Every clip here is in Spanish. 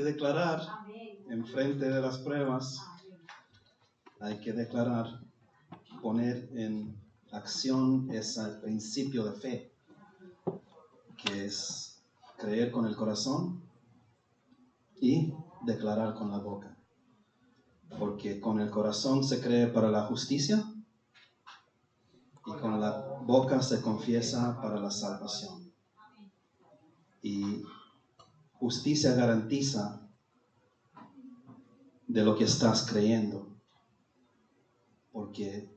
declarar en frente de las pruebas, hay que declarar, poner en acción ese principio de fe, que es creer con el corazón y declarar con la boca. Porque con el corazón se cree para la justicia y con la boca se confiesa para la salvación. Y justicia garantiza de lo que estás creyendo, porque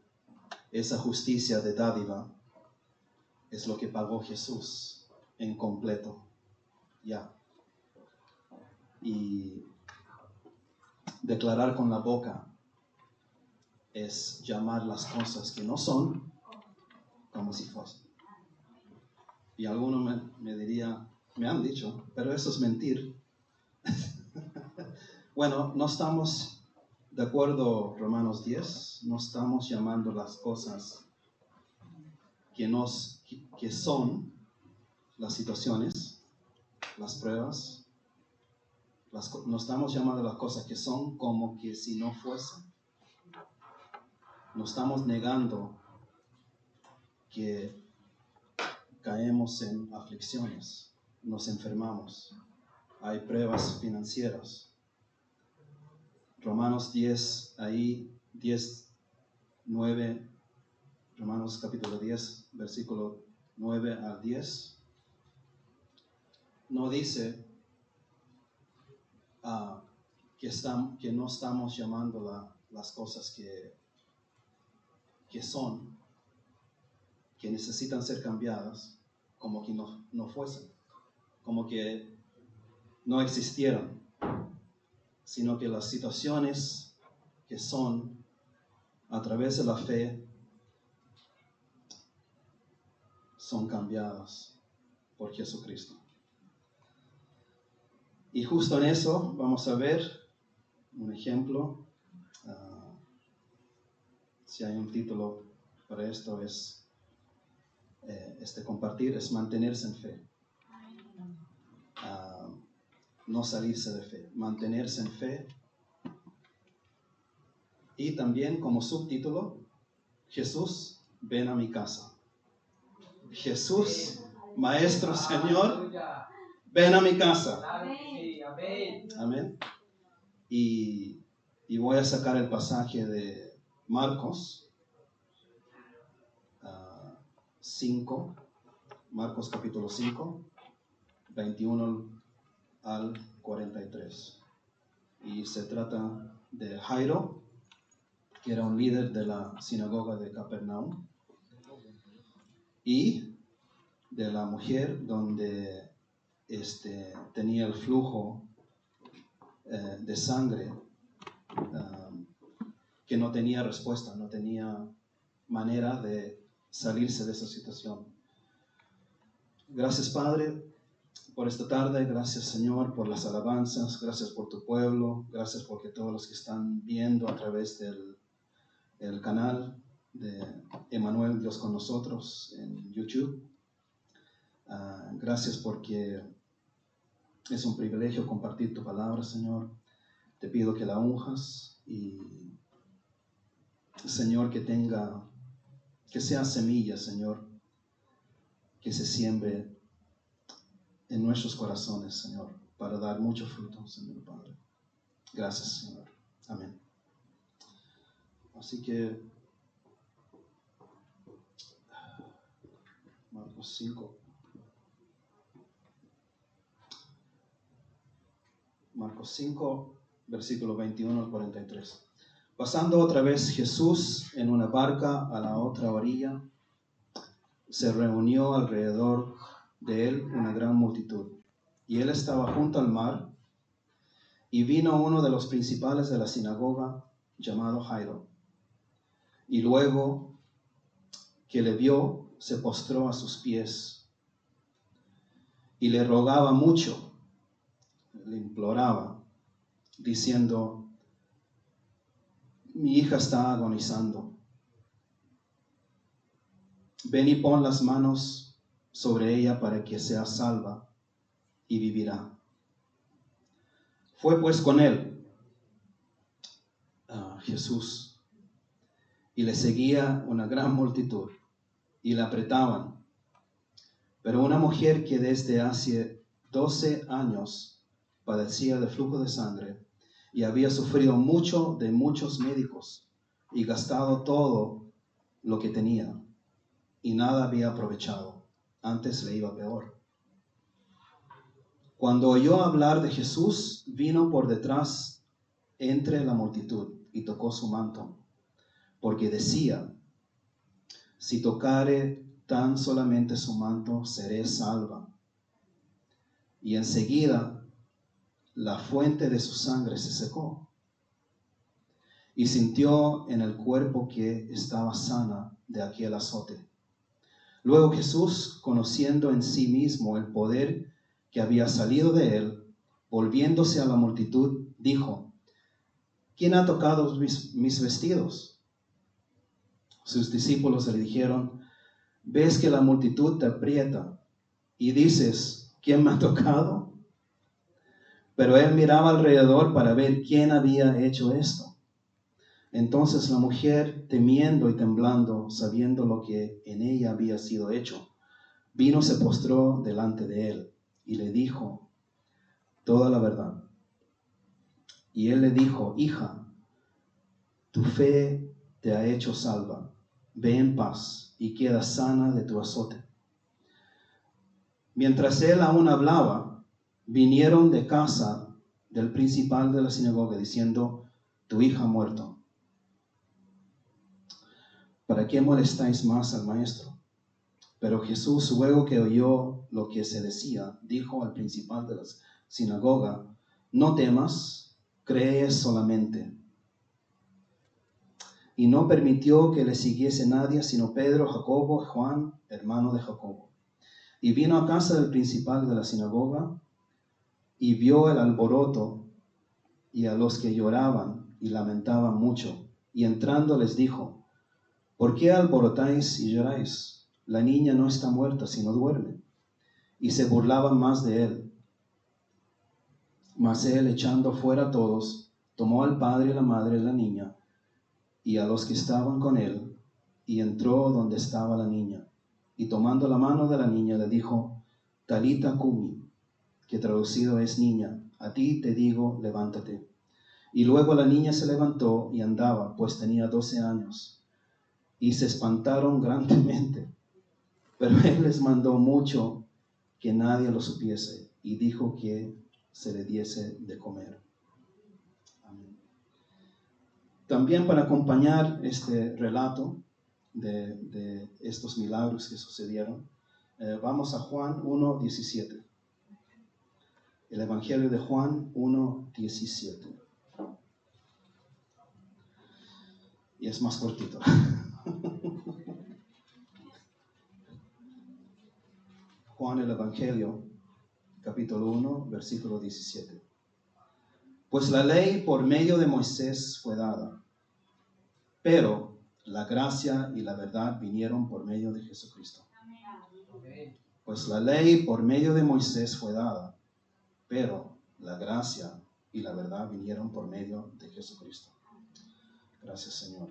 esa justicia de dádiva es lo que pagó Jesús en completo, ya. Y declarar con la boca es llamar las cosas que no son como si fuesen. Y algunos me diría, me han dicho, pero eso es mentir. Bueno, no estamos, de acuerdo Romanos 10, no estamos llamando las cosas que son las situaciones, las pruebas, no estamos llamando las cosas que son como que si no fuesen. No estamos negando que caemos en aflicciones, nos enfermamos, hay pruebas financieras. Romanos 10, ahí 10, 9, Romanos capítulo 10, versículo 9 al 10, no dice que no estamos llamando las cosas que son, que necesitan ser cambiadas, como que no fuesen, como que no existieran, sino que las situaciones que son a través de la fe son cambiadas por Jesucristo. Y justo en eso vamos a ver un ejemplo. Si hay un título para esto es compartir, es mantenerse en fe. No salirse de fe, mantenerse en fe. Y también como subtítulo, Jesús, ven a mi casa. Jesús, Maestro, Señor, ven a mi casa. Amén. Y voy a sacar el pasaje de Marcos 5, Marcos capítulo 5, 21 al 43. Y se trata de Jairo, que era un líder de la sinagoga de Capernaum, y de la mujer donde tenía el flujo de sangre, que no tenía respuesta, no tenía manera de salirse de esa situación. Gracias, Padre, por esta tarde. Gracias, Señor, por las alabanzas. Gracias por tu pueblo. Gracias porque todos los que están viendo a través del canal de Emmanuel, Dios con nosotros, en YouTube. Gracias porque es un privilegio compartir tu palabra, Señor. Te pido que la unjas y, Señor, que sea semilla, Señor, que se siembre en nuestros corazones, Señor, para dar mucho fruto, Señor Padre. Gracias, Señor. Amén. Así que Marcos 5. Marcos 5, versículo 21 al 43. Pasando otra vez Jesús en una barca a la otra orilla, se reunió alrededor de él una gran multitud. Y él estaba junto al mar, y vino uno de los principales de la sinagoga, llamado Jairo. Y luego que le vio, se postró a sus pies y le rogaba mucho, le imploraba, diciendo: mi hija está agonizando. Ven y pon las manos sobre ella para que sea salva y vivirá. Fue pues con él Jesús, y le seguía una gran multitud, y le apretaban. Pero una mujer que desde hace 12 años padecía de flujo de sangre, y había sufrido mucho de muchos médicos, y gastado todo lo que tenía, y nada había aprovechado, antes le iba peor. Cuando oyó hablar de Jesús, vino por detrás entre la multitud y tocó su manto, porque decía: si tocare tan solamente su manto, seré salva. Y enseguida la fuente de su sangre se secó, y sintió en el cuerpo que estaba sana de aquel azote. Luego Jesús, conociendo en sí mismo el poder que había salido de él, volviéndose a la multitud, dijo: ¿quién ha tocado mis vestidos? Sus discípulos le dijeron: ves que la multitud te aprieta y dices: ¿quién me ha tocado? Pero él miraba alrededor para ver quién había hecho esto. Entonces la mujer, temiendo y temblando, sabiendo lo que en ella había sido hecho, vino, se postró delante de él y le dijo toda la verdad. Y él le dijo: hija, tu fe te ha hecho salva. Ve en paz y queda sana de tu azote. Mientras él aún hablaba, vinieron de casa del principal de la sinagoga diciendo: tu hija ha muerto. ¿Para qué molestáis más al maestro? Pero Jesús, luego que oyó lo que se decía, dijo al principal de la sinagoga: no temas, cree solamente. Y no permitió que le siguiese nadie, sino Pedro, Jacobo, Juan, hermano de Jacobo. Y vino a casa del principal de la sinagoga, y vio el alboroto, y a los que lloraban y lamentaban mucho. Y entrando les dijo: ¿por qué alborotáis y lloráis? La niña no está muerta, sino duerme. Y se burlaban más de él. Mas él, echando fuera a todos, tomó al padre y la madre de la niña, y a los que estaban con él, y entró donde estaba la niña. Y tomando la mano de la niña, le dijo: Talita cumi, que traducido es: niña, a ti te digo, levántate. Y luego la niña se levantó y andaba, pues tenía 12 años. Y se espantaron grandemente. Pero él les mandó mucho que nadie lo supiese, y dijo que se le diese de comer. Amén. También para acompañar este relato de estos milagros que sucedieron, vamos a Juan 1:17. El Evangelio de Juan 1:17. Y es más cortito. Juan, el Evangelio, capítulo 1, versículo 17. Pues la ley por medio de Moisés fue dada, pero la gracia y la verdad vinieron por medio de Jesucristo. Pues la ley por medio de Moisés fue dada, pero la gracia y la verdad vinieron por medio de Jesucristo. Gracias, Señor.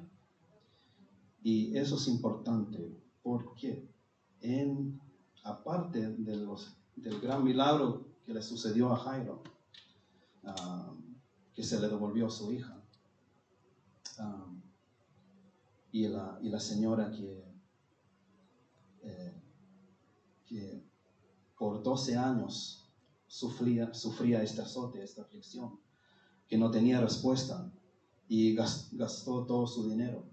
Y eso es importante porque aparte del gran milagro que le sucedió a Jairo, que se le devolvió su hija, y la señora que por 12 años sufría este azote, esta aflicción, que no tenía respuesta, y gastó todo su dinero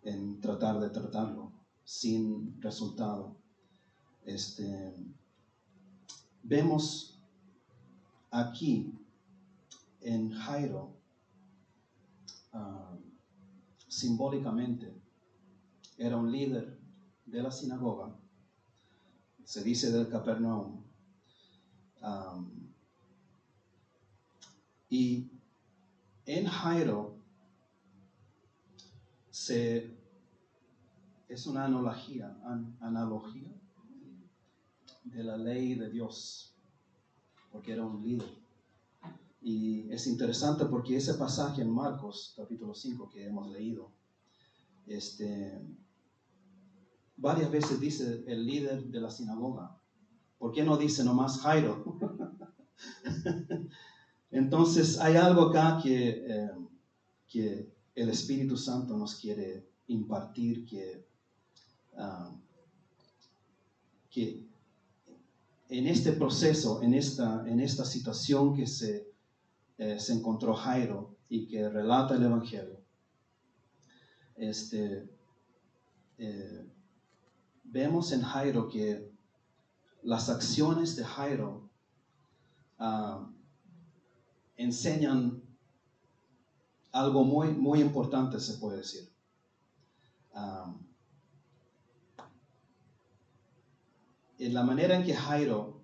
en tratar de tratarlo sin resultado. Vemos aquí en Jairo, simbólicamente, era un líder de la sinagoga, se dice del Capernaum, y en Jairo es una analogía de la ley de Dios, porque era un líder. Y es interesante porque ese pasaje en Marcos, capítulo 5, que hemos leído, varias veces dice el líder de la sinagoga. ¿Por qué no dice nomás Jairo? Entonces hay algo acá que el Espíritu Santo nos quiere impartir, que en este proceso, en esta situación que se encontró Jairo y que relata el Evangelio, vemos en Jairo que las acciones de Jairo enseñan algo muy, muy importante, se puede decir. En la manera en que Jairo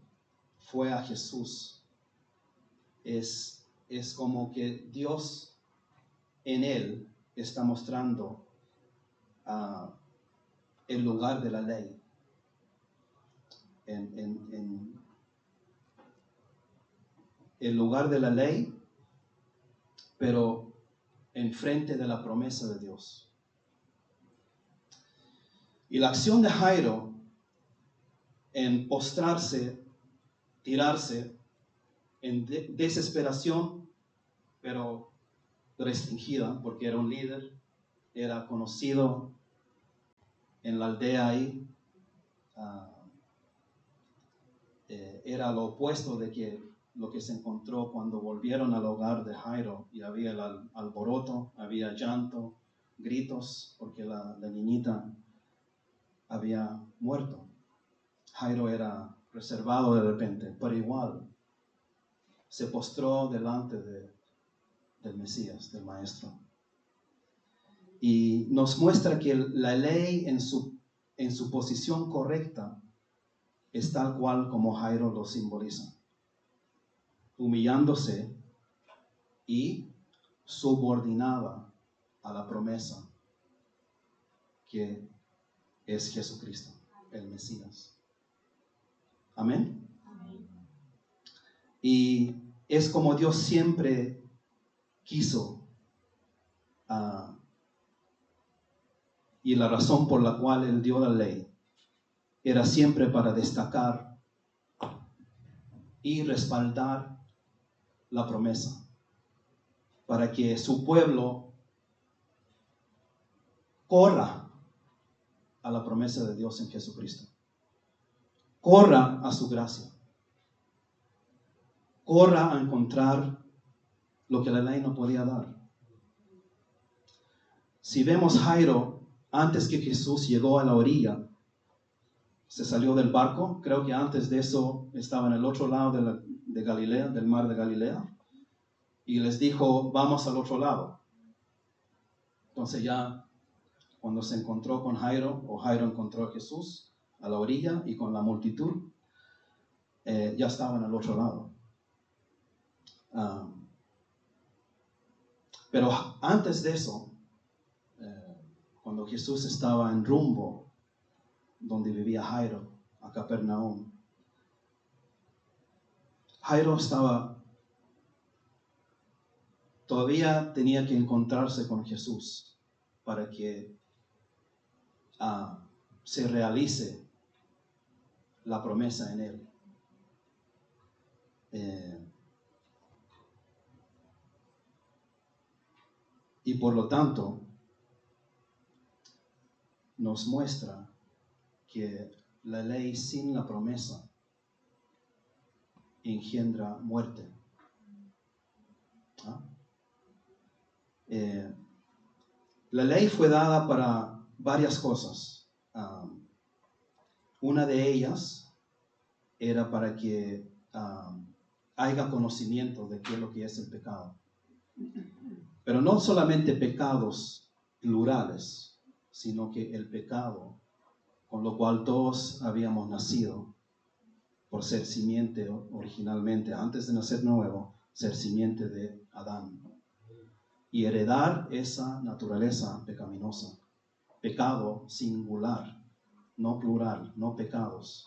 fue a Jesús es como que Dios en él está mostrando el lugar de la ley en el lugar de la ley, pero enfrente de la promesa de Dios. Y la acción de Jairo en postrarse, tirarse en desesperación, pero restringida, porque era un líder, era conocido en la aldea ahí, era lo opuesto de lo que se encontró cuando volvieron al hogar de Jairo, y había el alboroto, había llanto, gritos, porque la niñita había muerto. Jairo era reservado de repente, pero igual se postró delante del Mesías, del Maestro. Y nos muestra que la ley en su posición correcta es tal cual como Jairo lo simboliza, humillándose y subordinada a la promesa que es Jesucristo, el Mesías. Amén. Amén. Y es como Dios siempre quiso, y la razón por la cual Él dio la ley era siempre para destacar y respaldar la promesa, para que su pueblo corra a la promesa de Dios en Jesucristo, corra a su gracia, corra a encontrar lo que la ley no podía dar. Si vemos Jairo, antes que Jesús llegó a la orilla, se salió del barco. Creo que antes de eso estaba en el otro lado de Galilea, del mar de Galilea, y les dijo, vamos al otro lado. Entonces ya cuando se encontró con Jairo, o Jairo encontró a Jesús a la orilla y con la multitud, ya estaban al otro lado. Pero antes de eso, cuando Jesús estaba en rumbo donde vivía Jairo, a Capernaum, Jairo todavía tenía que encontrarse con Jesús para que se realice la promesa en él. Y por lo tanto, nos muestra que la ley sin la promesa engendra muerte. La ley fue dada para varias cosas. Una de ellas era para que haya conocimiento de qué es lo que es el pecado. Pero no solamente pecados plurales, sino que el pecado con lo cual todos habíamos nacido por ser simiente originalmente, antes de nacer nuevo, ser simiente de Adán, y heredar esa naturaleza pecaminosa, pecado singular, no plural, no pecados.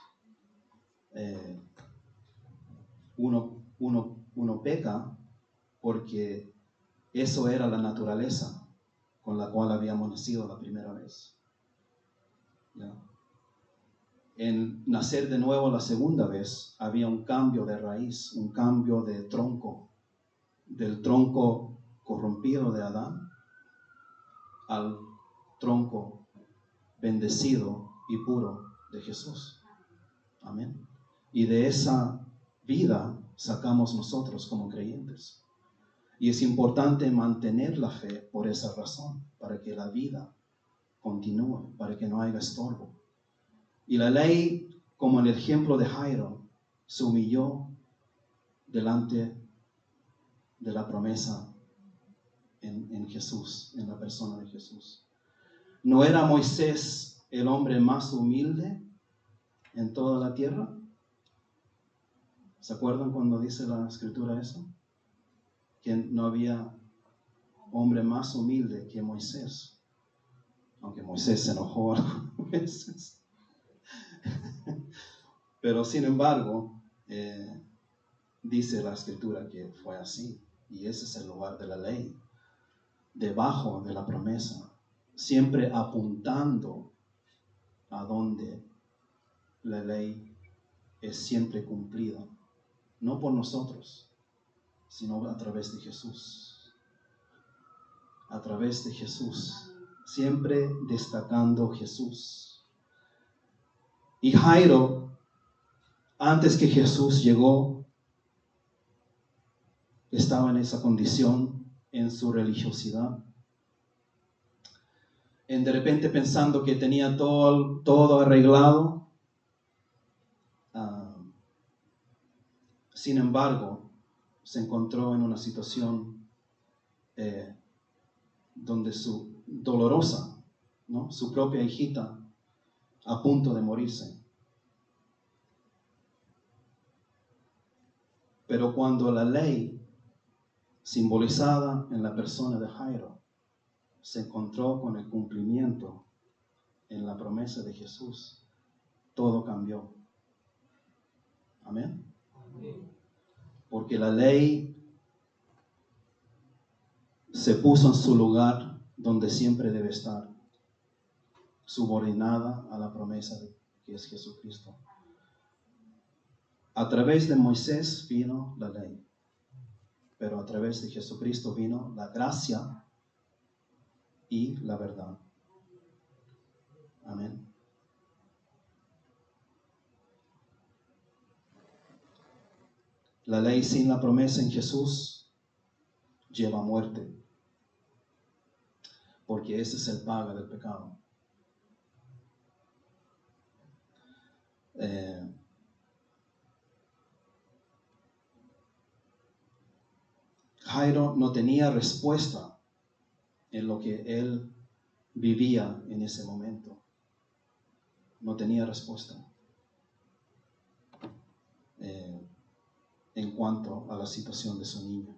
Uno peca porque eso era la naturaleza con la cual habíamos nacido la primera vez. ¿Ya? En nacer de nuevo la segunda vez, había un cambio de raíz, un cambio de tronco, del tronco corrompido de Adán al tronco bendecido y puro de Jesús. Amén. Y de esa vida sacamos nosotros como creyentes. Y es importante mantener la fe por esa razón, para que la vida continúe, para que no haya estorbo. Y la ley, como en el ejemplo de Jairo, se humilló delante de la promesa en Jesús, en la persona de Jesús. ¿No era Moisés el hombre más humilde en toda la tierra? ¿Se acuerdan cuando dice la Escritura eso? Que no había hombre más humilde que Moisés, aunque Moisés se enojó algunas veces. Pero sin embargo, dice la Escritura que fue así, y ese es el lugar de la ley, debajo de la promesa, siempre apuntando a donde la ley es siempre cumplida, no por nosotros, sino a través de Jesús. A través de Jesús, siempre destacando Jesús. Y Jairo, antes que Jesús llegó, estaba en esa condición, en su religiosidad, en de repente pensando que tenía todo arreglado. Sin embargo, se encontró en una situación donde su dolorosa, ¿no? Su propia hijita, a punto de morirse. Pero cuando la ley, simbolizada en la persona de Jairo, se encontró con el cumplimiento en la promesa de Jesús, todo cambió. Amén. Porque la ley se puso en su lugar donde siempre debe estar, subordinada a la promesa que es Jesucristo. A través de Moisés vino la ley, pero a través de Jesucristo vino la gracia y la verdad. Amén. La ley sin la promesa en Jesús lleva a muerte, porque ese es el pago del pecado. Jairo no tenía respuesta en lo que él vivía en ese momento. No tenía respuesta en cuanto a la situación de su niño.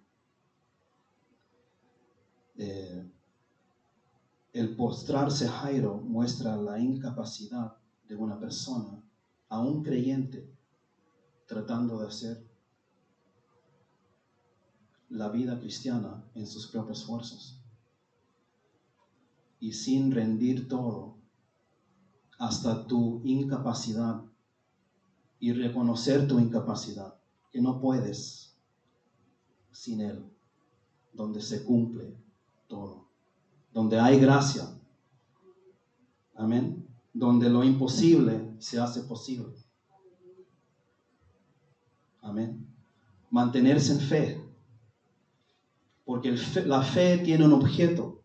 El postrarse Jairo muestra la incapacidad de una persona, aún creyente, tratando de hacer la vida cristiana en sus propias fuerzas y sin rendir todo hasta tu incapacidad y reconocer tu incapacidad, que no puedes sin Él, donde se cumple todo, donde hay gracia, amén, donde lo imposible se hace posible, amén. Mantenerse en fe, porque la fe tiene un objeto.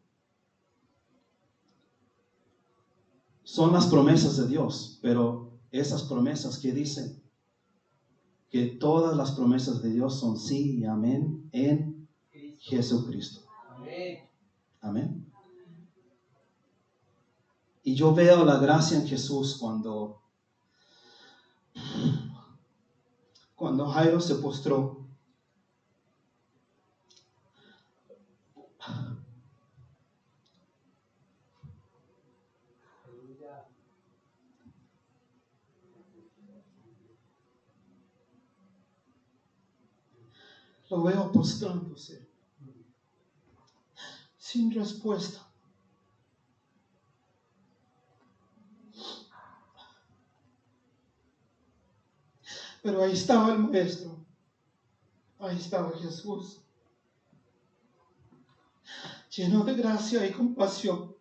Son las promesas de Dios, pero esas promesas que dicen que todas las promesas de Dios son sí y amén en Jesucristo. Amén. Amén. Y yo veo la gracia en Jesús cuando Jairo se postró. Lo veo postrándose. sin respuesta. Pero ahí estaba el Maestro, ahí estaba Jesús, lleno de gracia y compasión.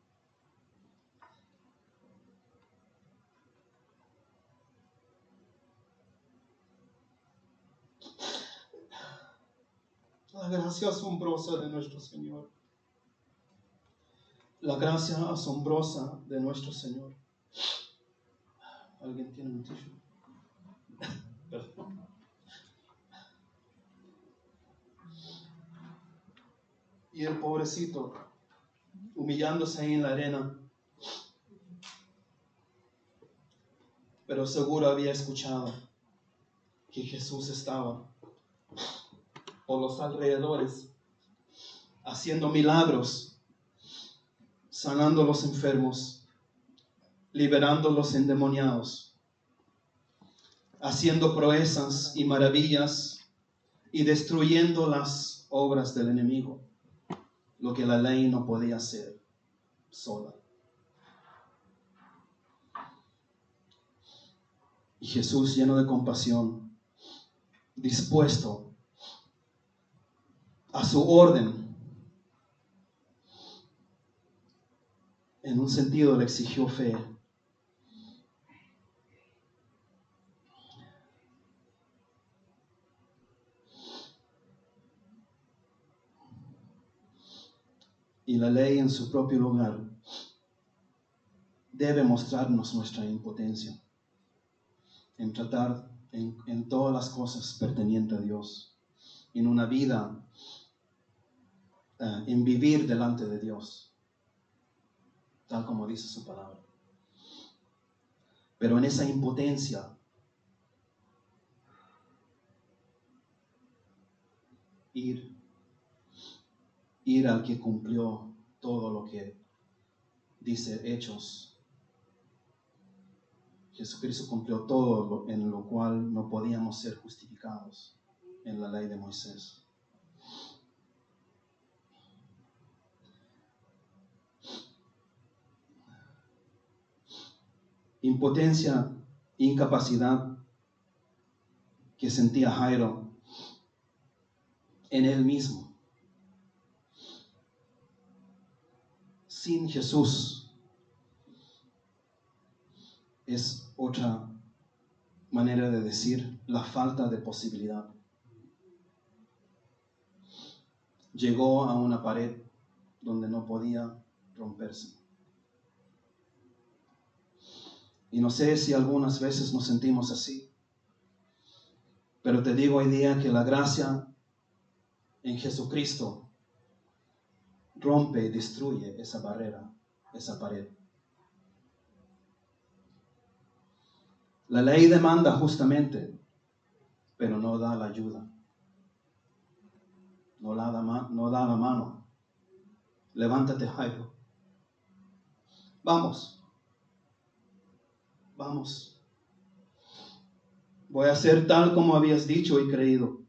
La gracia asombrosa de nuestro Señor. La gracia asombrosa de nuestro Señor. ¿Alguien tiene un tissue? Perdón. Y el pobrecito, humillándose ahí en la arena, pero seguro había escuchado que Jesús estaba por los alrededores, haciendo milagros, sanando a los enfermos, liberando a los endemoniados, haciendo proezas y maravillas y destruyendo las obras del enemigo, lo que la ley no podía hacer sola. Y Jesús, lleno de compasión, dispuesto a su orden, en un sentido le exigió fe. Y la ley en su propio lugar debe mostrarnos nuestra impotencia en tratar en todas las cosas pertendientes a Dios, en una vida, en vivir delante de Dios, tal como dice su palabra. Pero en esa impotencia, ir al que cumplió todo lo que dice Hechos. Jesucristo cumplió todo en lo cual no podíamos ser justificados en la ley de Moisés. Impotencia, incapacidad que sentía Jairo en él mismo. Sin Jesús es otra manera de decir la falta de posibilidad. Llegó a una pared donde no podía romperse. Y no sé si algunas veces nos sentimos así, pero te digo hoy día que la gracia en Jesucristo rompe y destruye esa barrera, esa pared. La ley demanda justamente, pero no da la ayuda. No da la mano. Levántate, Jairo. Vamos. Voy a hacer tal como habías dicho y creído.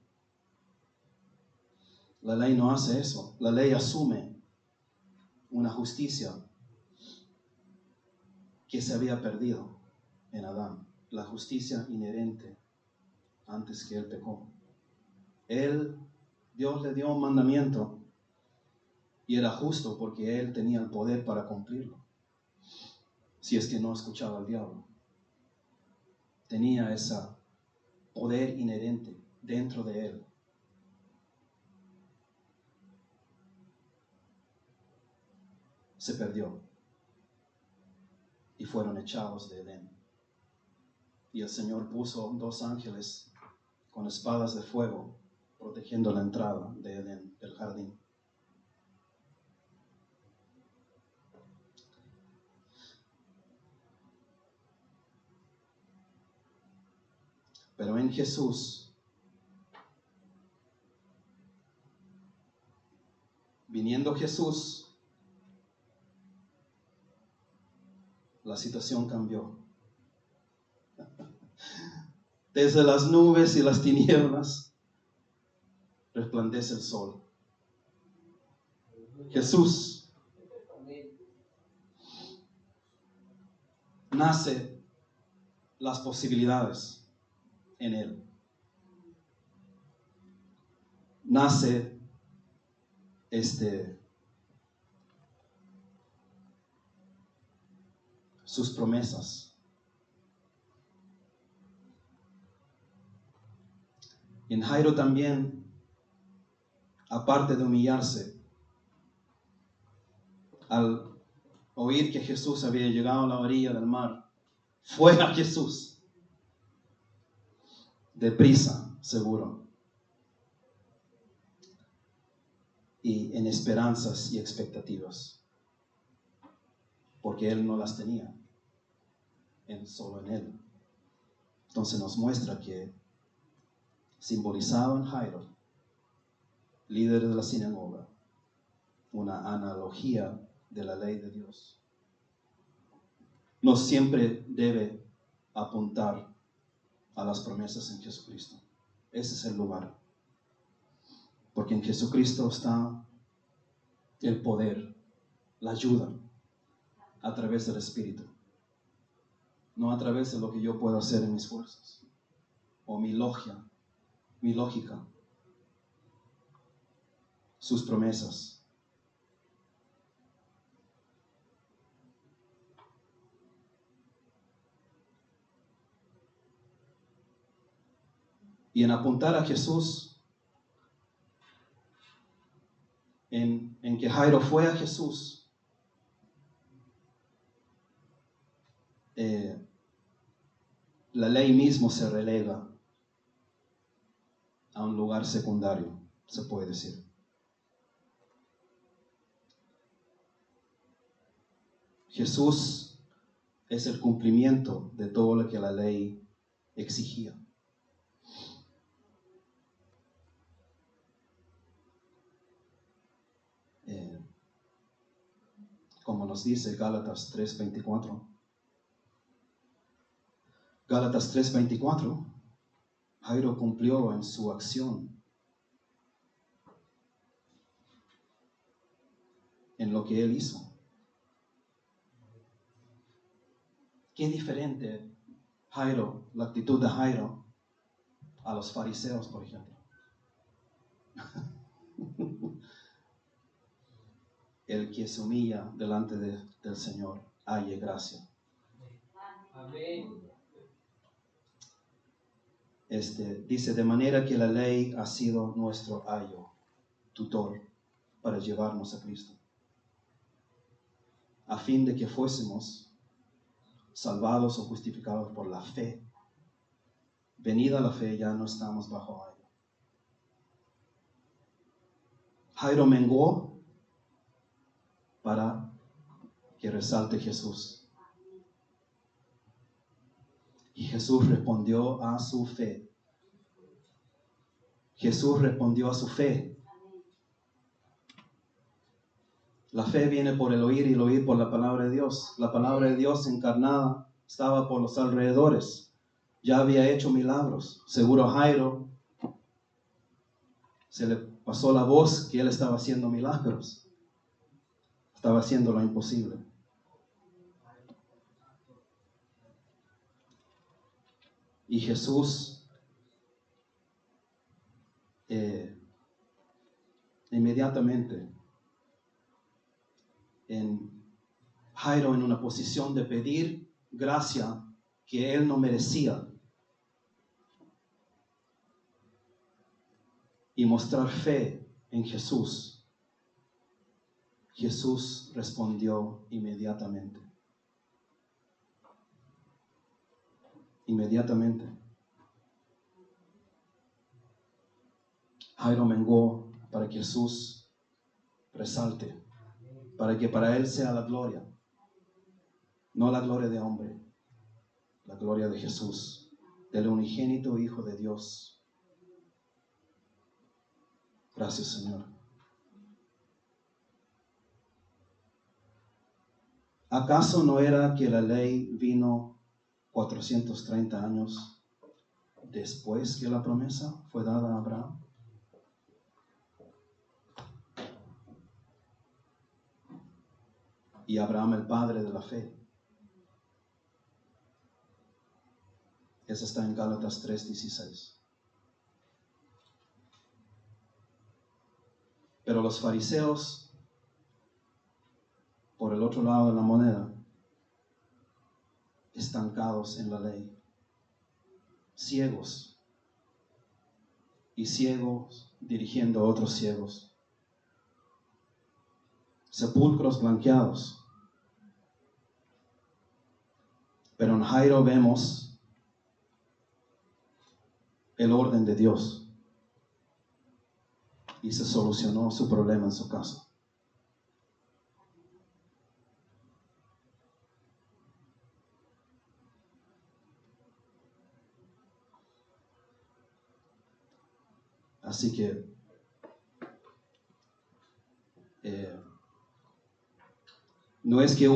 La ley no hace eso. La ley asume una justicia que se había perdido en Adán. La justicia inherente antes que él pecó. Dios le dio un mandamiento y era justo porque él tenía el poder para cumplirlo. Si es que no escuchaba al diablo. Tenía ese poder inherente dentro de él. Se perdió y fueron echados de Edén. Y el Señor puso 2 ángeles con espadas de fuego protegiendo la entrada de Edén, del jardín. Pero en Jesús, viniendo Jesús, la situación cambió. Desde las nubes y las tinieblas resplandece el sol. Jesús nace las posibilidades en Él. Nace sus promesas. En Jairo también, aparte de humillarse, al oír que Jesús había llegado a la orilla del mar, fue a Jesús, deprisa, seguro, y en esperanzas y expectativas, porque él no las tenía, solo en él. Entonces nos muestra que, simbolizado en Jairo, líder de la sinagoga, una analogía de la ley de Dios, no siempre debe apuntar a las promesas en Jesucristo. Ese es el lugar. Porque en Jesucristo está el poder, la ayuda, a través del Espíritu. No a través de lo que yo puedo hacer en mis fuerzas, o mi lógica. Sus promesas. Y en apuntar a Jesús, en que Jairo fue a Jesús, la ley mismo se relega a un lugar secundario, se puede decir. Jesús es el cumplimiento de todo lo que la ley exigía. Como nos dice Gálatas 3:24. Gálatas 3:24, Jairo cumplió en su acción, en lo que él hizo. Qué diferente Jairo, la actitud de Jairo, a los fariseos, por ejemplo. El que se humilla delante del Señor, halle gracia. Amén. Dice, de manera que la ley ha sido nuestro ayo, tutor, para llevarnos a Cristo, a fin de que fuésemos salvados o justificados por la fe. Venida la fe, ya no estamos bajo ayo. Jairo menguó para que resalte Jesús. Y Jesús respondió a su fe. Jesús respondió a su fe. La fe viene por el oír y el oír por la palabra de Dios. La palabra de Dios encarnada estaba por los alrededores. Ya había hecho milagros. Seguro a Jairo se le pasó la voz que él estaba haciendo milagros. Estaba haciendo lo imposible. Y Jesús inmediatamente, Jairo en una posición de pedir gracia que él no merecía y mostrar fe en Jesús, Jesús respondió inmediatamente. Inmediatamente. Jairo menguó para que Jesús resalte, para que para él sea la gloria, no la gloria de hombre, la gloria de Jesús, del unigénito Hijo de Dios. Gracias, Señor. ¿Acaso no era que la ley vino 430 años después que la promesa fue dada a Abraham? y Abraham el padre de la fe. Eso está en Gálatas 3:16. Pero los fariseos, por el otro lado de la moneda, estancados en la ley, ciegos, y ciegos dirigiendo a otros ciegos, sepulcros blanqueados. Pero en Jairo vemos el orden de Dios y se solucionó su problema en su casa. Así que no es que no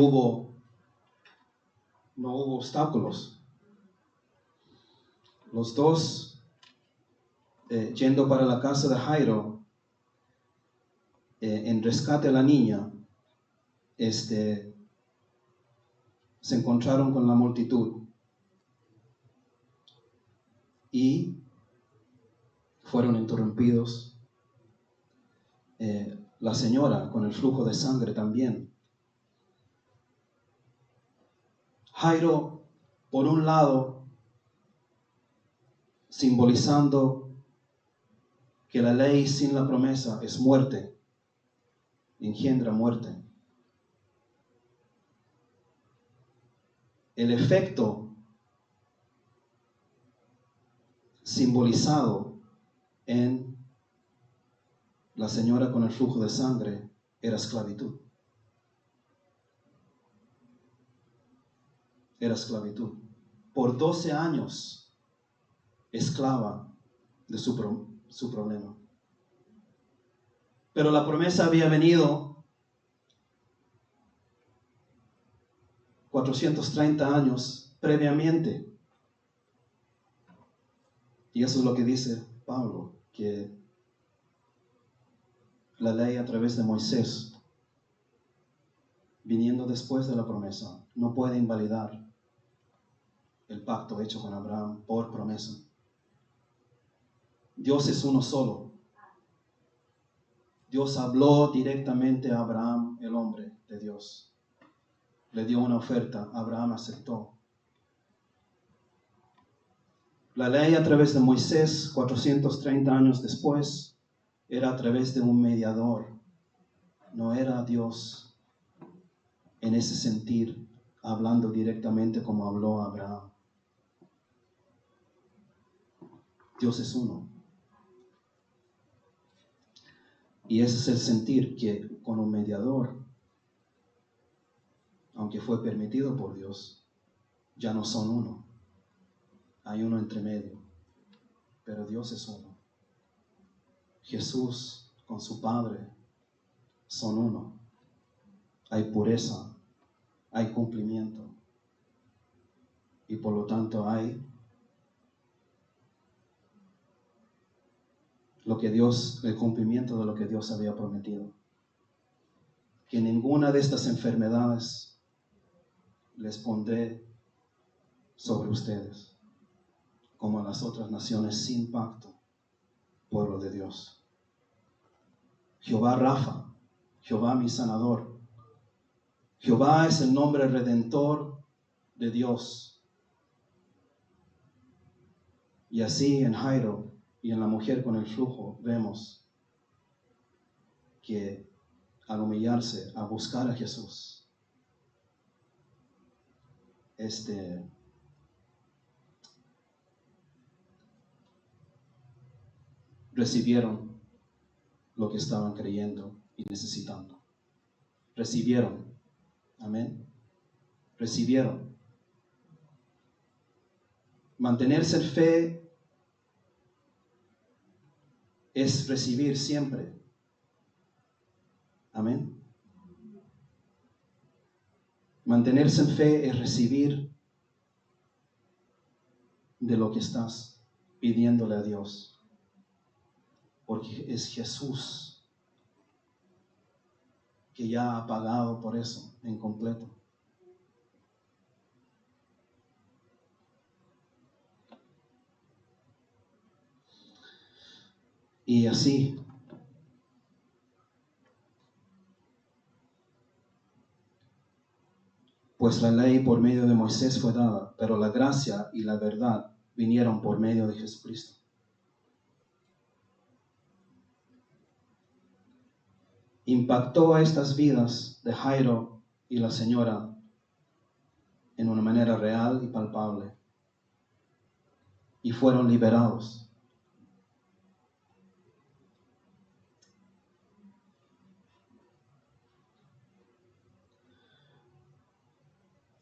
hubo obstáculos. Los dos, yendo para la casa de Jairo, en rescate a la niña, se encontraron con la multitud y fueron interrumpidos. La señora con el flujo de sangre también. Jairo, por un lado, simbolizando que la ley sin la promesa es muerte, engendra muerte. El efecto simbolizado en la señora con el flujo de sangre era esclavitud. Era esclavitud. Por 12 años, esclava de su problema. Pero la promesa había venido 430 años previamente. Y eso es lo que dice Pablo, que la ley a través de Moisés, viniendo después de la promesa, no puede invalidar el pacto hecho con Abraham por promesa. Dios es uno solo. Dios habló directamente a Abraham, el hombre de Dios. Le dio una oferta, Abraham aceptó. La ley a través de Moisés, 430 años después, era a través de un mediador. No era Dios en ese sentir, hablando directamente como habló Abraham. Dios es uno. Y ese es el sentir, que con un mediador, aunque fue permitido por Dios, ya no son uno. Hay uno entre medio, pero Dios es uno. Jesús con su Padre son uno. Hay pureza, hay cumplimiento, y por lo tanto hay el cumplimiento de lo que Dios había prometido. Que ninguna de estas enfermedades les pondré sobre ustedes, como a las otras naciones sin pacto, pueblo de Dios. Jehová Rafa, Jehová mi sanador. Jehová es el nombre redentor de Dios. Y así en Jairo y en la mujer con el flujo vemos que al humillarse, a buscar a Jesús, recibieron lo que estaban creyendo y necesitando. Recibieron. Amén. Recibieron. Mantenerse en fe es recibir siempre. Amén. Mantenerse en fe es recibir de lo que estás pidiéndole a Dios. Porque es Jesús que ya ha pagado por eso en completo. Y así, pues la ley por medio de Moisés fue dada, pero la gracia y la verdad vinieron por medio de Jesucristo. Impactó a estas vidas de Jairo y la señora en una manera real y palpable, y fueron liberados.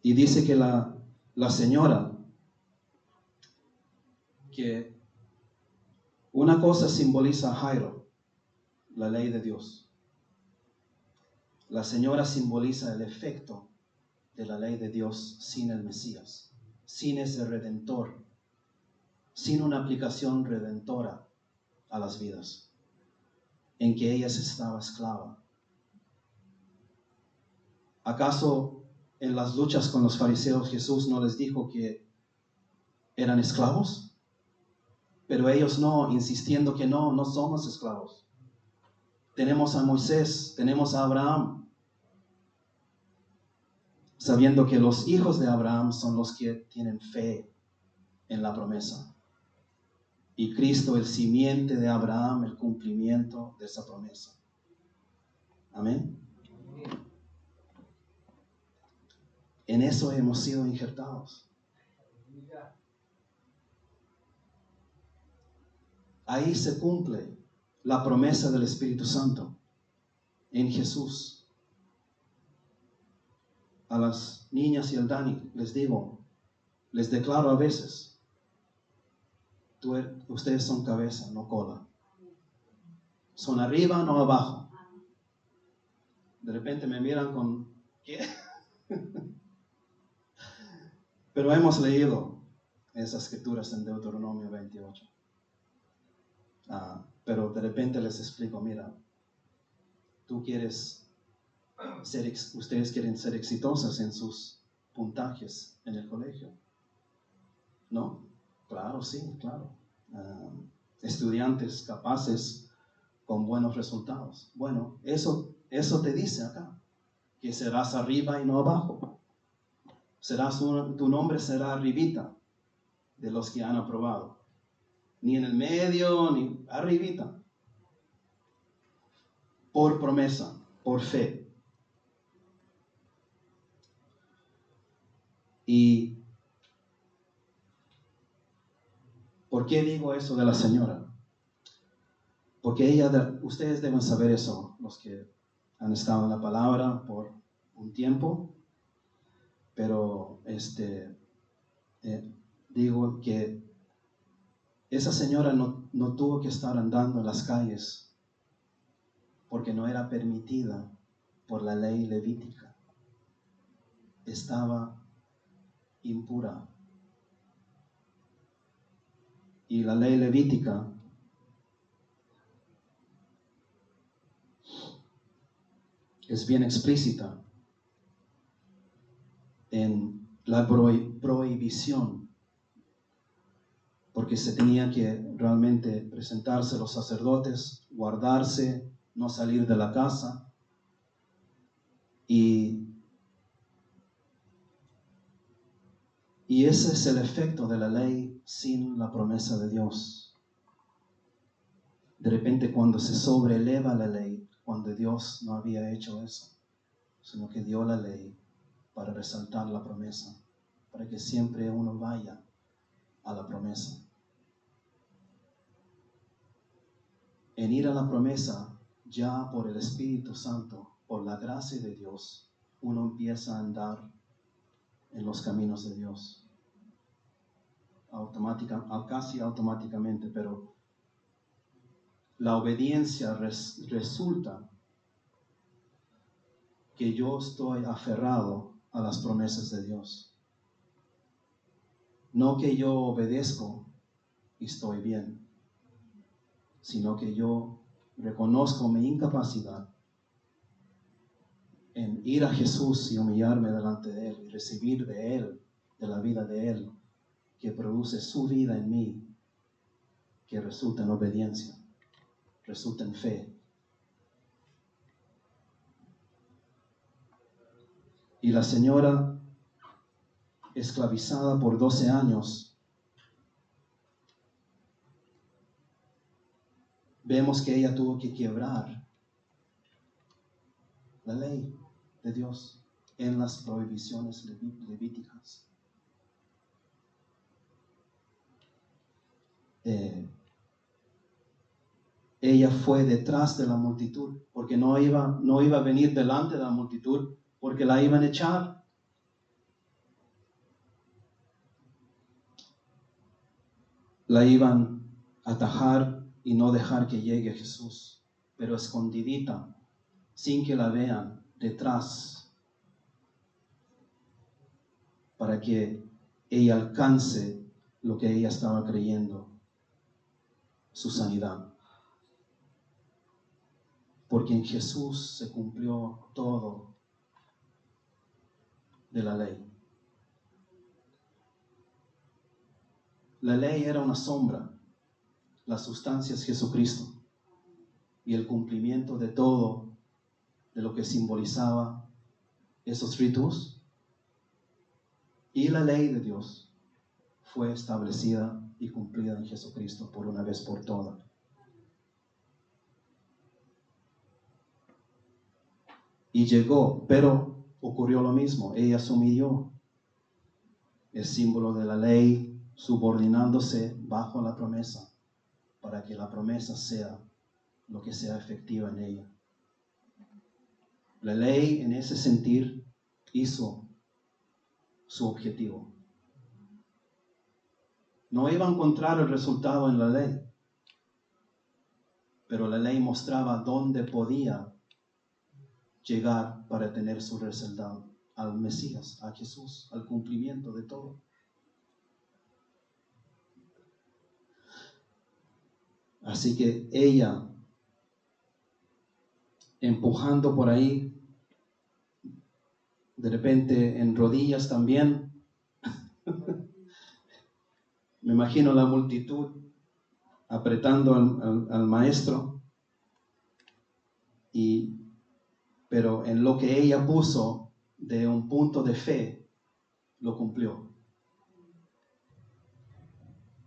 Y dice que la señora, que una cosa simboliza a Jairo, la ley de Dios. La señora simboliza el efecto de la ley de Dios sin el Mesías, sin ese redentor, sin una aplicación redentora a las vidas, en que ella estaba esclava. ¿Acaso en las luchas con los fariseos Jesús no les dijo que eran esclavos? Pero ellos no, insistiendo que no somos esclavos. Tenemos a Moisés, tenemos a Abraham, sabiendo que los hijos de Abraham son los que tienen fe en la promesa. Y Cristo, el simiente de Abraham, el cumplimiento de esa promesa. Amén. En eso hemos sido injertados. Ahí se cumple la promesa del Espíritu Santo en Jesús. A las niñas y al Dani les digo, les declaro a veces, ustedes son cabeza, no cola. Son arriba, no abajo. De repente me miran con, ¿qué? Pero hemos leído esas escrituras en Deuteronomio 28. Pero de repente les explico, mira, ustedes quieren ser exitosas en sus puntajes en el colegio, ¿no? Claro, sí, claro. Estudiantes capaces con buenos resultados. Bueno, eso te dice acá, que serás arriba y no abajo. Tu nombre será arribita de los que han aprobado. Ni en el medio, ni arribita. Por promesa, por fe. ¿Y por qué digo eso de la señora? Porque ustedes deben saber eso, los que han estado en la palabra por un tiempo, pero digo que esa señora no tuvo que estar andando en las calles porque no era permitida por la ley levítica. Estaba impura. Y la ley levítica es bien explícita en la prohibición, porque se tenía que realmente presentarse los sacerdotes, guardarse, no salir de la casa. Y ese es el efecto de la ley sin la promesa de Dios. De repente cuando se sobreleva la ley, cuando Dios no había hecho eso, sino que dio la ley para resaltar la promesa, para que siempre uno vaya a la promesa. En ir a la promesa, ya por el Espíritu Santo, por la gracia de Dios, uno empieza a andar en los caminos de Dios. Casi automáticamente, pero la obediencia resulta que yo estoy aferrado a las promesas de Dios. No que yo obedezco y estoy bien, sino que yo reconozco mi incapacidad en ir a Jesús y humillarme delante de Él y recibir de Él, de la vida de Él, que produce su vida en mí, que resulta en obediencia, resulta en fe. Y la señora, esclavizada por 12 años, vemos que ella tuvo que quebrar la ley de Dios en las prohibiciones levíticas. Ella fue detrás de la multitud, porque no iba a venir delante de la multitud, porque la iban a echar. La iban a atajar y no dejar que llegue a Jesús, pero escondidita, sin que la vean, detrás, para que ella alcance lo que ella estaba creyendo, su sanidad. Porque en Jesús se cumplió todo de la ley. La ley era una sombra, la sustancia es Jesucristo y el cumplimiento de todo de lo que simbolizaba esos ritos. Y la ley de Dios fue establecida y cumplida en Jesucristo por una vez por todas. Y llegó, pero ocurrió lo mismo. Ella se humilló. El símbolo de la ley, subordinándose bajo la promesa, para que la promesa sea lo que sea efectiva en ella. La ley, en ese sentir, hizo su objetivo. No iba a encontrar el resultado en la ley, pero la ley mostraba dónde podía llegar para tener su resultado, al Mesías, a Jesús, al cumplimiento de todo. Así que ella, empujando por ahí, de repente en rodillas también, me imagino la multitud apretando al maestro, pero en lo que ella puso de un punto de fe, lo cumplió.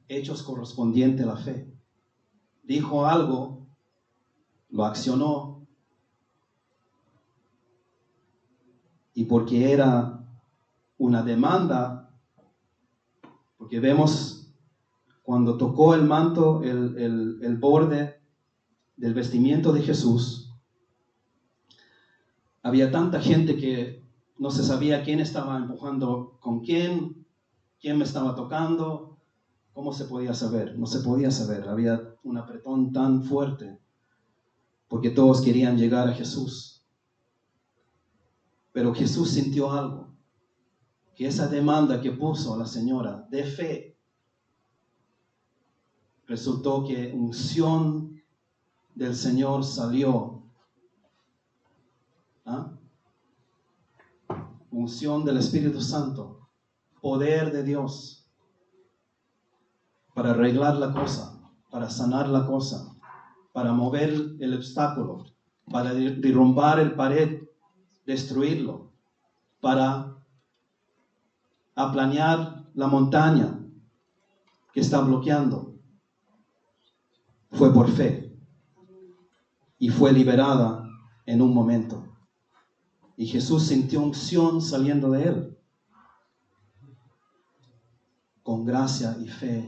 Hechos correspondiente a la fe. Dijo algo, lo accionó, y porque era una demanda, porque vemos cuando tocó el manto, el borde del vestimiento de Jesús, había tanta gente que no se sabía quién estaba empujando con quién me estaba tocando. ¿Cómo se podía saber? No se podía saber. Había un apretón tan fuerte porque todos querían llegar a Jesús. Pero Jesús sintió algo, que esa demanda que puso la señora de fe resultó que unción del Señor salió. Unción del Espíritu Santo, poder de Dios para arreglar la cosa, para sanar la cosa, para mover el obstáculo, para derrumbar el pared, destruirlo, para aplanar la montaña que está bloqueando. Fue por fe y fue liberada en un momento. Y Jesús sintió unción saliendo de él, con gracia y fe,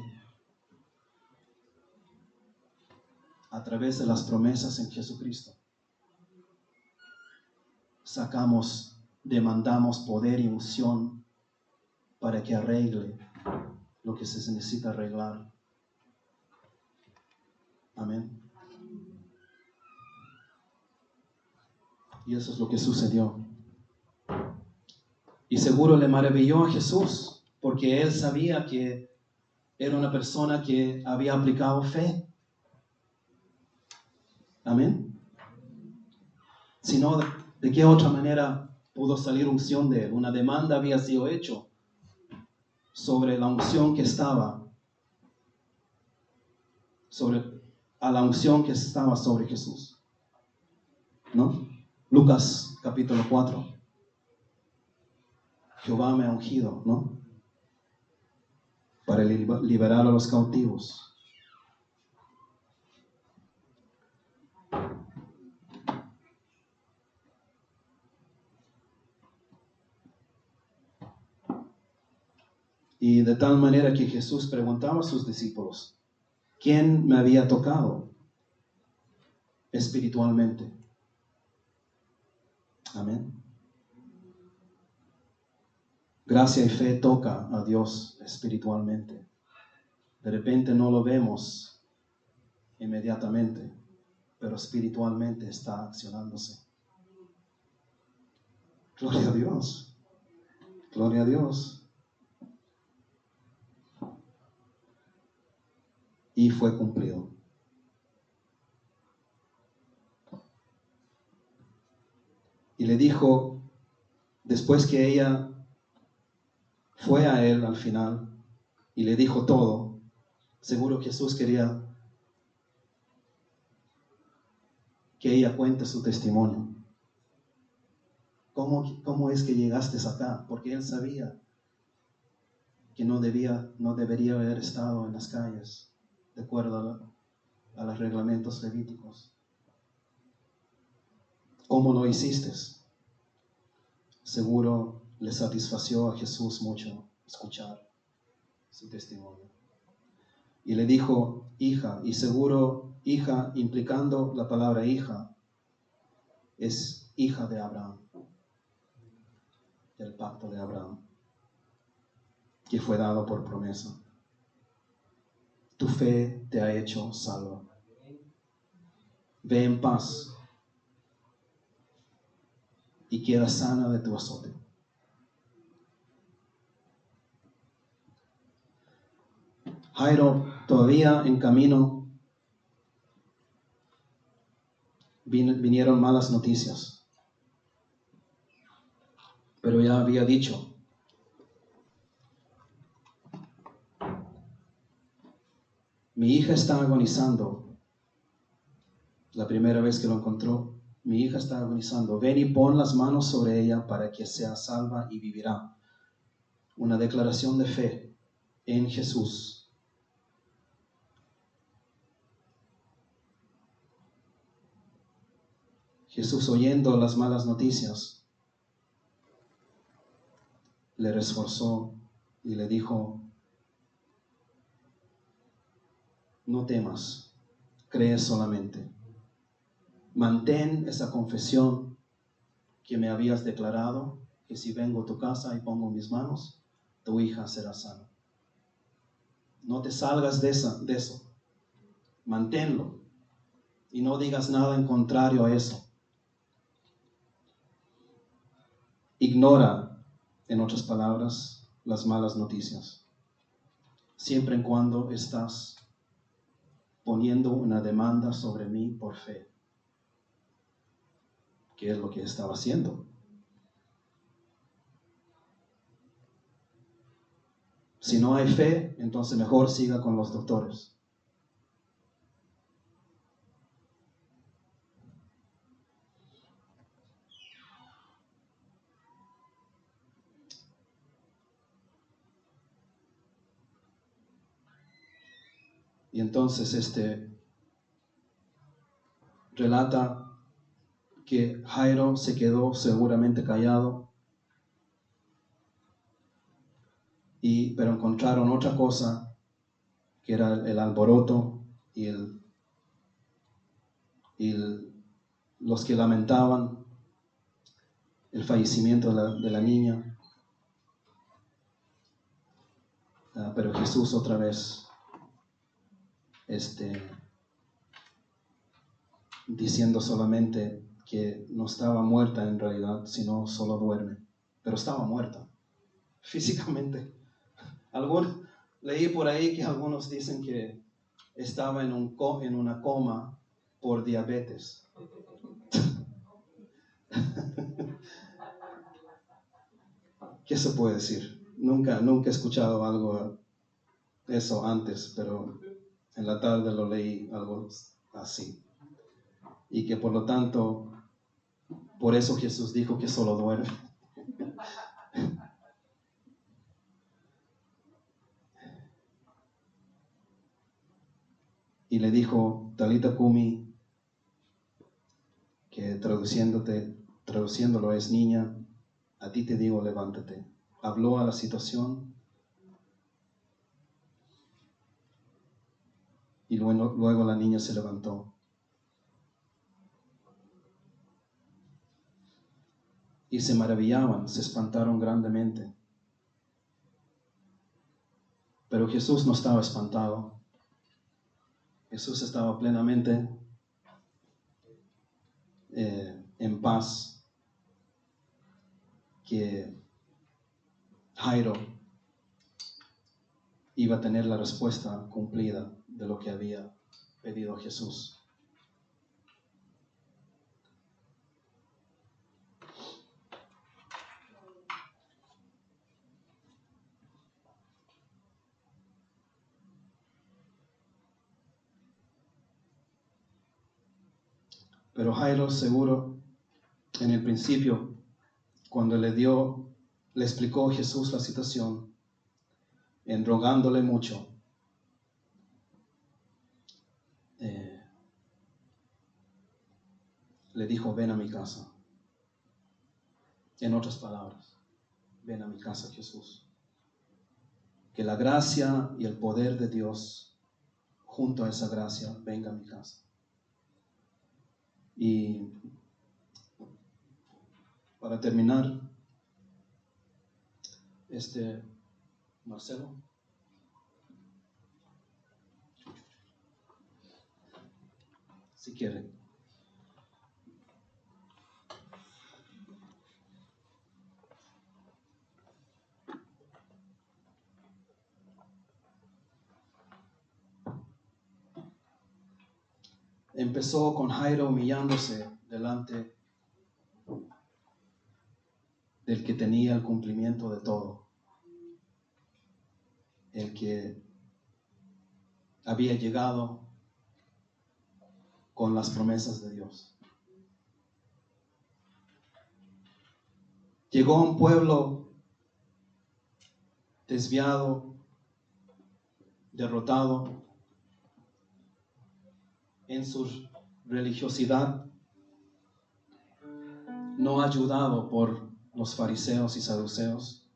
a través de las promesas en Jesucristo. Demandamos poder y unción para que arregle lo que se necesita arreglar. Amén. Y eso es lo que sucedió. Y seguro le maravilló a Jesús, porque él sabía que era una persona que había aplicado fe. Amén. Si no, ¿De qué otra manera pudo salir unción de él? Una demanda había sido hecha sobre la unción que estaba, a la unción que estaba sobre Jesús, ¿no? Lucas capítulo 4. Jehová me ha ungido, ¿no? Para liberar a los cautivos. Y de tal manera que Jesús preguntaba a sus discípulos, ¿quién me había tocado espiritualmente? Amén. Gracia y fe toca a Dios espiritualmente. De repente no lo vemos inmediatamente, pero espiritualmente está accionándose. Gloria a Dios. Gloria a Dios. Y fue cumplido. Y le dijo, después que ella fue a él al final y le dijo todo, seguro Jesús quería que ella cuente su testimonio. ¿Cómo es que llegaste acá? Porque él sabía que no debería haber estado en las calles de acuerdo a los reglamentos levíticos. ¿Cómo lo hiciste? Seguro le satisfació a Jesús mucho escuchar su testimonio. Y le dijo, hija, y seguro hija, implicando la palabra hija, es hija de Abraham, del pacto de Abraham, que fue dado por promesa. Tu fe te ha hecho salva. Ve en paz y queda sana de tu azote. Jairo, todavía en camino, vinieron malas noticias. Pero ya había dicho, mi hija está agonizando. La primera vez que lo encontró, mi hija está agonizando. Ven y pon las manos sobre ella para que sea salva y vivirá. Una declaración de fe en Jesús. Jesús, oyendo las malas noticias, le reforzó y le dijo, no temas, cree solamente. Mantén esa confesión que me habías declarado, que si vengo a tu casa y pongo mis manos, tu hija será sana. No te salgas de eso. Manténlo y no digas nada en contrario a eso. Ignora, en otras palabras, las malas noticias, siempre y cuando estás poniendo una demanda sobre mí por fe, que es lo que estaba haciendo. Si no hay fe, entonces mejor siga con los doctores. Y entonces relata que Jairo se quedó seguramente callado, pero encontraron otra cosa, que era el alboroto y los que lamentaban el fallecimiento de la niña. Pero Jesús otra vez diciendo solamente que no estaba muerta en realidad, sino solo duerme. Pero estaba muerta físicamente. Leí por ahí que algunos dicen que estaba en una coma por diabetes. ¿Qué se puede decir? Nunca he escuchado algo eso antes, pero en la tarde lo leí algo así. Y que por lo tanto, por eso Jesús dijo que solo duerme. Y le dijo, Talita Kumi, que traduciéndolo es, niña, a ti te digo, levántate. Habló a la situación y luego la niña se levantó. Y se maravillaban, se espantaron grandemente. Pero Jesús no estaba espantado. Jesús estaba plenamente en paz, que Jairo iba a tener la respuesta cumplida de lo que había pedido Jesús. Pero Jairo seguro, en el principio, cuando le explicó Jesús la situación, en rogándole mucho, le dijo, ven a mi casa. En otras palabras, ven a mi casa, Jesús. Que la gracia y el poder de Dios, junto a esa gracia, venga a mi casa. Y para terminar, Marcelo, si quiere. Empezó con Jairo humillándose delante del que tenía el cumplimiento de todo, el que había llegado con las promesas de Dios. Llegó a un pueblo desviado, derrotado en su religiosidad, no ayudado por los fariseos y saduceos.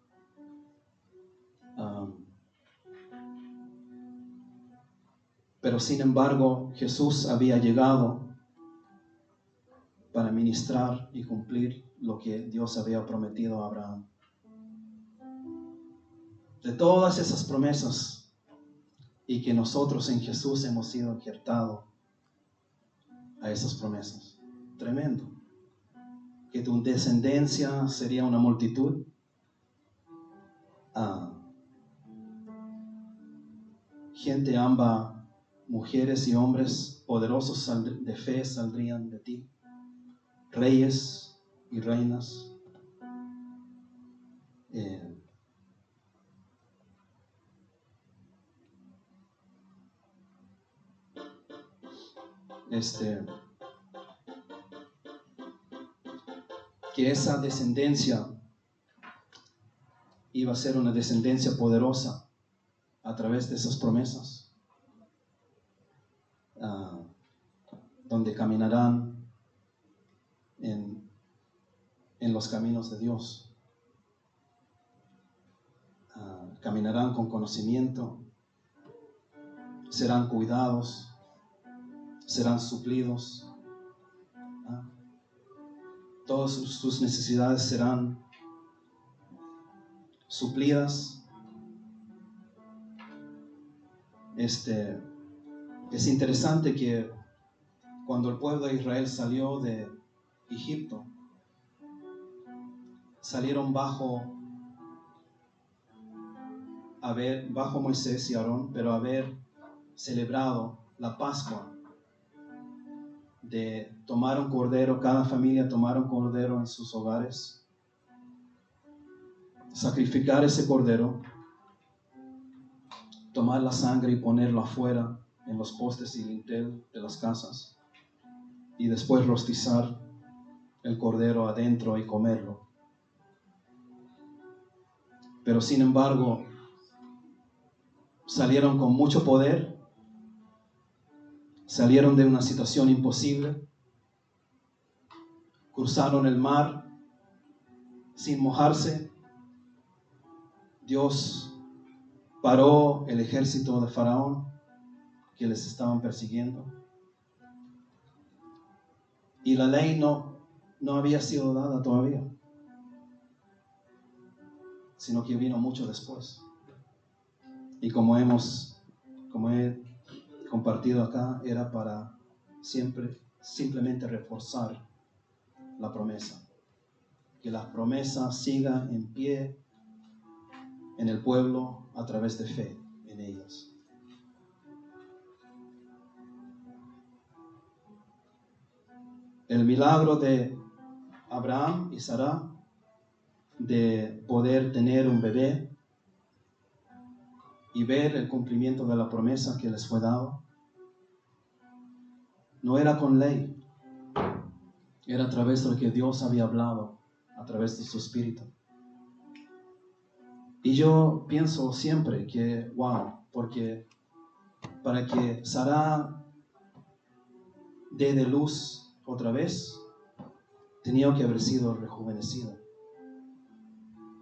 Pero sin embargo, Jesús había llegado para ministrar y cumplir lo que Dios había prometido a Abraham. De todas esas promesas, y que nosotros en Jesús hemos sido injertados a esas promesas. Tremendo. Que tu descendencia sería una multitud. Gente, ambas mujeres y hombres poderosos de fe saldrían de ti. Reyes y reinas. Que esa descendencia iba a ser una descendencia poderosa a través de esas promesas, donde caminarán en los caminos de Dios, caminarán con conocimiento, serán cuidados, serán suplidos, todas sus necesidades serán suplidas. Es interesante que cuando el pueblo de Israel salió de Egipto, salieron bajo Moisés y Aarón, pero haber celebrado la Pascua de tomar un cordero, cada familia tomar un cordero en sus hogares, sacrificar ese cordero, tomar la sangre y ponerlo afuera en los postes y lintel de las casas, y después rostizar el cordero adentro y comerlo. Pero sin embargo, salieron con mucho poder, salieron de una situación imposible, cruzaron el mar sin mojarse. Dios paró el ejército de Faraón que les estaban persiguiendo. Y la ley no había sido dada todavía, sino que vino mucho después. Y como he compartido acá, era para simplemente reforzar la promesa. Que la promesa siga en pie en el pueblo a través de fe en ellas. El milagro de Abraham y Sara de poder tener un bebé y ver el cumplimiento de la promesa que les fue dado, no era con ley, era a través de lo que Dios había hablado, a través de su Espíritu. Y yo pienso siempre que, wow, porque para que Sara dé de luz otra vez, tenía que haber sido rejuvenecido.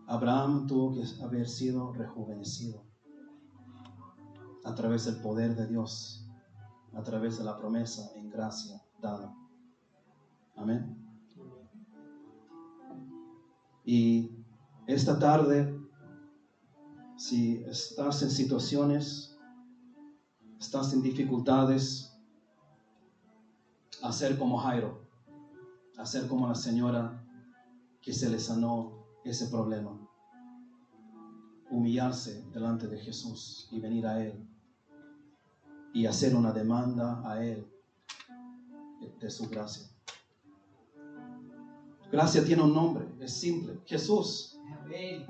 Abraham tuvo que haber sido rejuvenecido a través del poder de Dios, a través de la promesa en gracia dada. Amén. Y esta tarde, si estás en situaciones, estás en dificultades, hacer como Jairo, hacer como la señora que se le sanó ese problema, humillarse delante de Jesús y venir a Él y hacer una demanda a Él de su gracia. Gracia tiene un nombre, es simple, Jesús. Amén.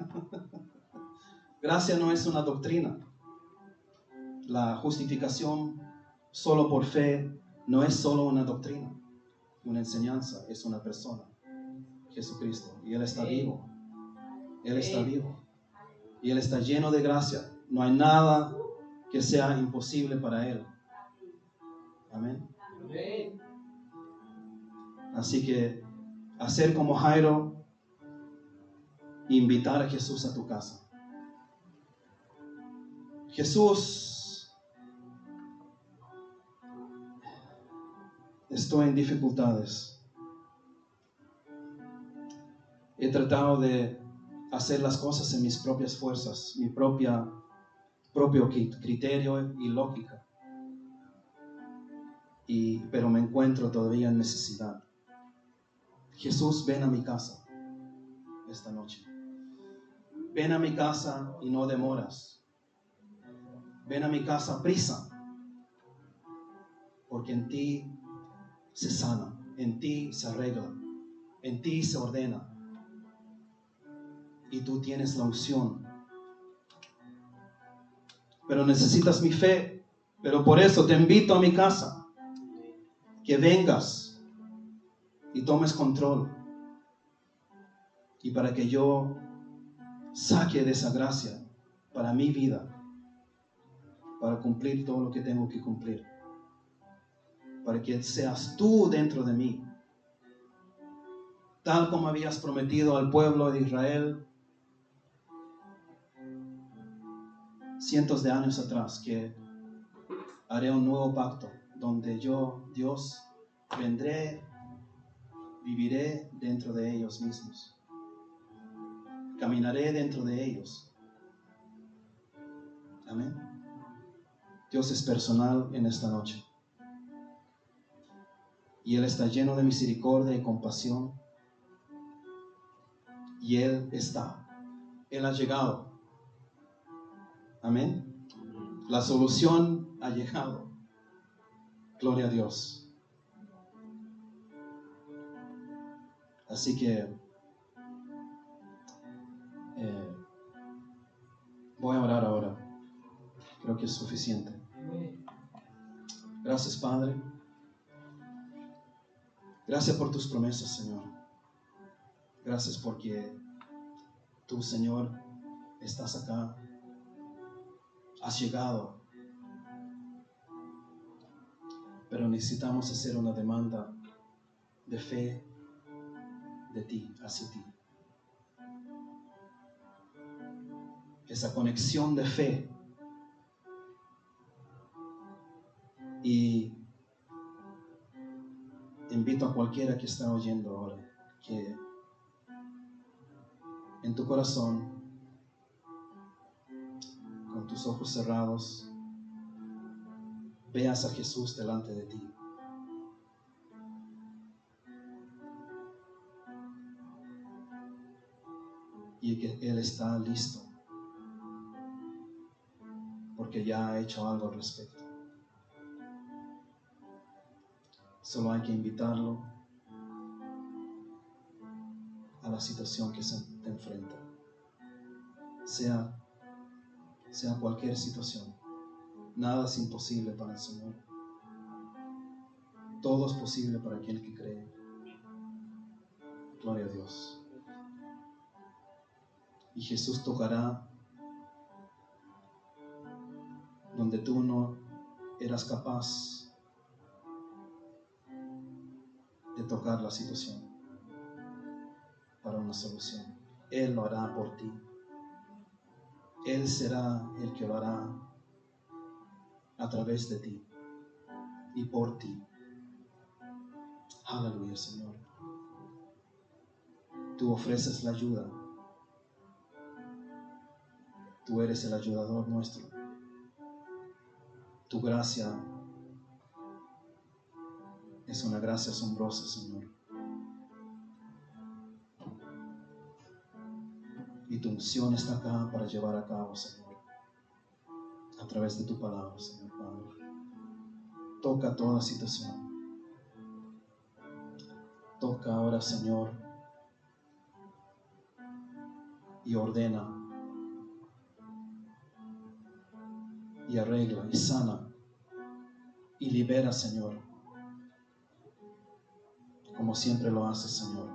Gracia no es una doctrina. La justificación solo por fe no es solo una doctrina, una enseñanza, es una persona, Jesucristo. Y Él está vivo. Él está vivo. Y Él está lleno de gracia. No hay nada que sea imposible para Él. Amén. Amén. Así que hacer como Jairo, invitar a Jesús a tu casa. Jesús, estoy en dificultades. He tratado de hacer las cosas en mis propias fuerzas, mi propio criterio y lógica. Pero me encuentro todavía en necesidad. Jesús, ven a mi casa esta noche. Ven a mi casa y no demoras. Ven a mi casa prisa, porque en ti se sana, en ti se arregla, en ti se ordena. Y tú tienes la unción. Pero necesitas mi fe. Pero por eso te invito a mi casa. Que vengas y tomes control. Y para que yo saque de esa gracia para mi vida, para cumplir todo lo que tengo que cumplir, para que seas tú dentro de mí, tal como habías prometido al pueblo de Israel cientos de años atrás, que haré un nuevo pacto donde yo, Dios, vendré, viviré dentro de ellos mismos, caminaré dentro de ellos. Amén. Dios es personal en esta noche. Y Él está lleno de misericordia y compasión. Y Él ha llegado. Amén. La solución ha llegado. Gloria a Dios. Así que voy a orar ahora. Creo que es suficiente. Gracias, Padre. Gracias por tus promesas, Señor. Gracias porque tú, Señor, estás acá. Has llegado. Pero necesitamos hacer una demanda de fe de ti, hacia ti. Esa conexión de fe. Y invito a cualquiera que está oyendo ahora que en tu corazón, con tus ojos cerrados, veas a Jesús delante de ti. Y que Él está listo, porque ya ha hecho algo al respecto. Solo hay que invitarlo a la situación que se te enfrenta. Sea cualquier situación. Nada es imposible para el Señor. Todo es posible para aquel que cree. Gloria a Dios. Y Jesús tocará donde tú no eras capaz de tocar la situación para una solución. Él lo hará por ti. Él será el que lo hará a través de ti y por ti. Aleluya, Señor. Tú ofreces la ayuda. Tú eres el ayudador nuestro. Tu gracia es una gracia asombrosa, Señor. Y tu unción está acá para llevar a cabo, Señor, a través de tu palabra, Señor Padre. Toca toda situación. Toca ahora, Señor, y ordena, y arregla, y sana, y libera, Señor, como siempre lo haces, Señor.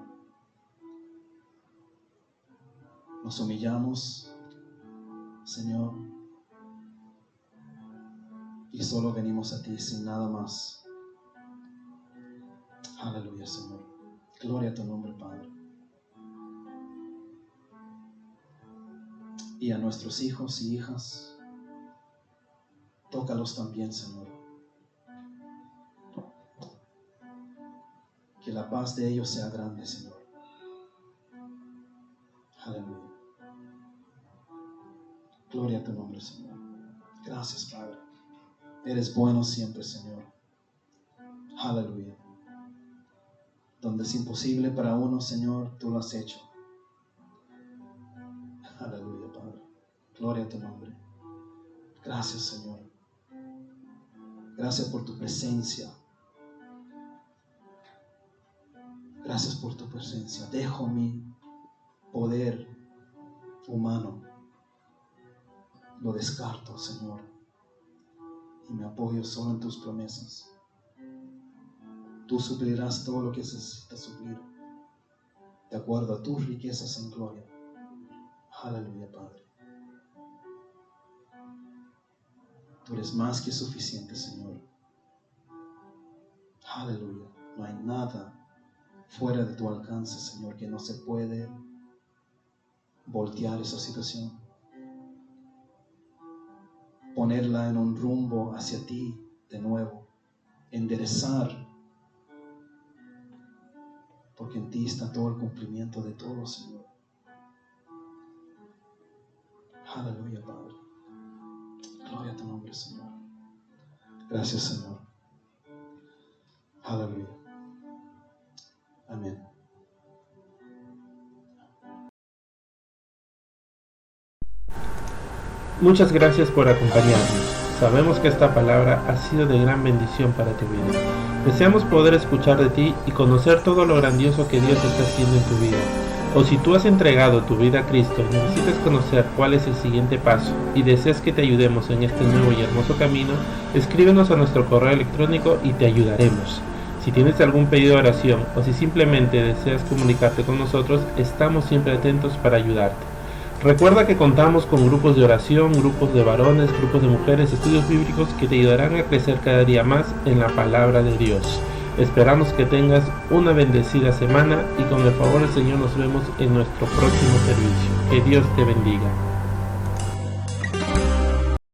Nos humillamos, Señor, y solo venimos a ti sin nada más. Aleluya, Señor. Gloria a tu nombre, Padre. Y a nuestros hijos y hijas, tócalos también, Señor. Que la paz de ellos sea grande, Señor. Aleluya. Gloria a tu nombre, Señor. Gracias, Padre. Eres bueno siempre, Señor. Aleluya. Donde es imposible para uno, Señor, tú lo has hecho. Aleluya, Padre. Gloria a tu nombre. Gracias, Señor. Gracias por tu presencia. Gracias por tu presencia. Dejo mi poder humano. Lo descarto, Señor. Y me apoyo solo en tus promesas. Tú suplirás todo lo que necesitas suplir, de acuerdo a tus riquezas en gloria. Aleluya, Padre. Tú eres más que suficiente, Señor. Aleluya. No hay nada fuera de tu alcance, Señor, que no se puede voltear esa situación. Ponerla en un rumbo hacia ti de nuevo. Enderezar. Porque en ti está todo el cumplimiento de todo, Señor. Aleluya, Padre. Gloria a tu nombre, Señor. Gracias, Señor. Aleluya. Amén. Muchas gracias por acompañarnos. Sabemos que esta palabra ha sido de gran bendición para tu vida. Deseamos poder escuchar de ti y conocer todo lo grandioso que Dios está haciendo en tu vida. O si tú has entregado tu vida a Cristo y necesitas conocer cuál es el siguiente paso y deseas que te ayudemos en este nuevo y hermoso camino, escríbenos a nuestro correo electrónico y te ayudaremos. Si tienes algún pedido de oración o si simplemente deseas comunicarte con nosotros, estamos siempre atentos para ayudarte. Recuerda que contamos con grupos de oración, grupos de varones, grupos de mujeres, estudios bíblicos que te ayudarán a crecer cada día más en la palabra de Dios. Esperamos que tengas una bendecida semana y con el favor del Señor nos vemos en nuestro próximo servicio. Que Dios te bendiga.